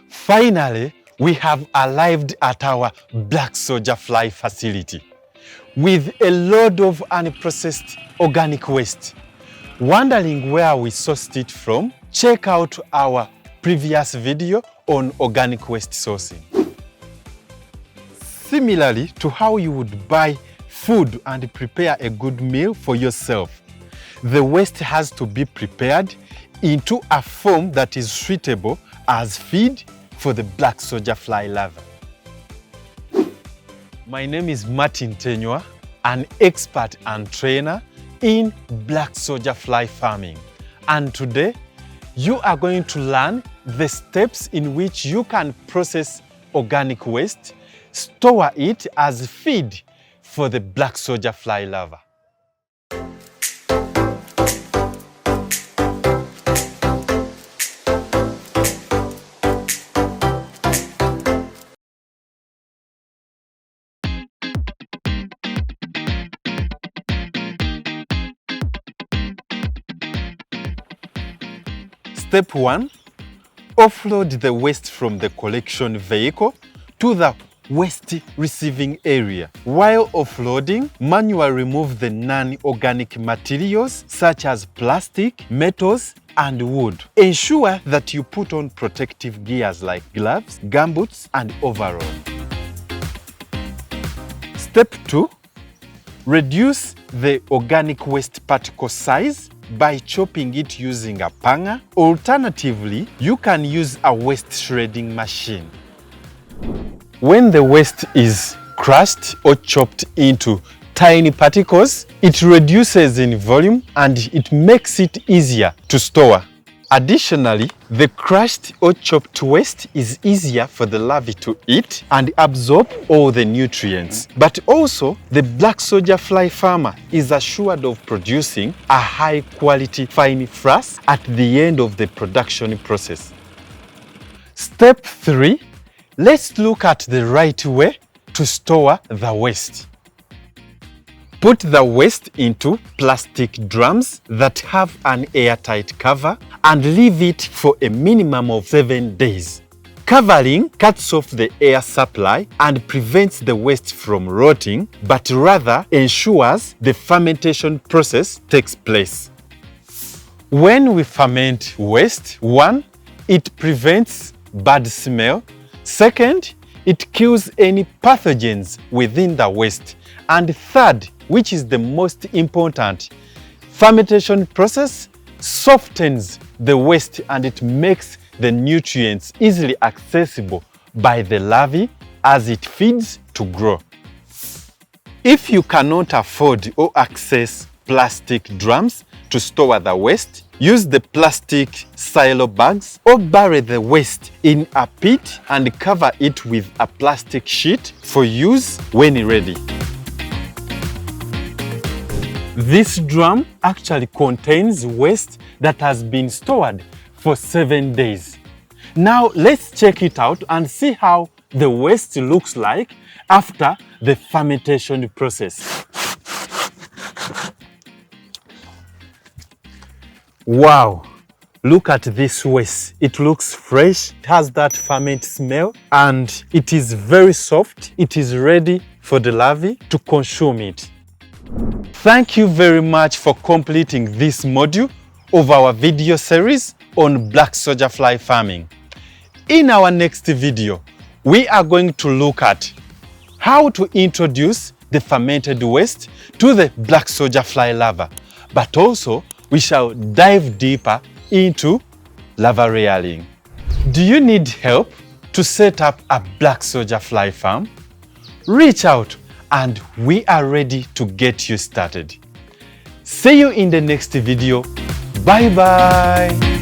Finally, we have arrived at our black soldier fly facility with a load of unprocessed organic waste. Wondering where we sourced it from? Check out our previous video on organic waste sourcing. Similarly to how you would buy food and prepare a good meal for yourself, the waste has to be prepared into a form that is suitable as feed for the black soldier fly larvae. My name is Tenywa, an expert and trainer in black soldier fly farming. And today, you are going to learn the steps in which you can process organic waste, store it as feed for the black soldier fly larvae. Step 1. Offload the waste from the collection vehicle to the waste receiving area. While offloading, manually remove the non-organic materials such as plastic, metals, and wood. Ensure that you put on protective gears like gloves, gumboots, and overall. Step 2. Reduce the organic waste particle size by chopping it using a panga. Alternatively, you can use a waste shredding machine. When the waste is crushed or chopped into tiny particles, it reduces in volume and it makes it easier to store. Additionally, the crushed or chopped waste is easier for the larvae to eat and absorb all the nutrients. But also, the black soldier fly farmer is assured of producing a high quality fine frass at the end of the production process. Step 3. Let's look at the right way to store the waste. Put the waste into plastic drums that have an airtight cover and leave it for a minimum of 7 days. Covering cuts off the air supply and prevents the waste from rotting, but rather ensures the fermentation process takes place. When we ferment waste, 1. It prevents bad smell. 2nd, it kills any pathogens within the waste. And 3rd, which is the most important, fermentation process softens the waste and it makes the nutrients easily accessible by the larvae as it feeds to grow. If you cannot afford or access plastic drums to store the waste, use the plastic silo bags or bury the waste in a pit and cover it with a plastic sheet for use when ready. This drum actually contains waste that has been stored for 7 days. Now let's check it out and see how the waste looks like after the fermentation process. Wow! Look at this waste. It looks fresh, it has that ferment smell, and it is very soft. It is ready for the larvae to consume it. Thank you very much for completing this module of our video series on black soldier fly farming. In our next video, we are going to look at how to introduce the fermented waste to the black soldier fly larva, but also we shall dive deeper into larva rearing. Do you need help to set up a black soldier fly farm? Reach out and we are ready to get you started. See you in the next video. Bye bye.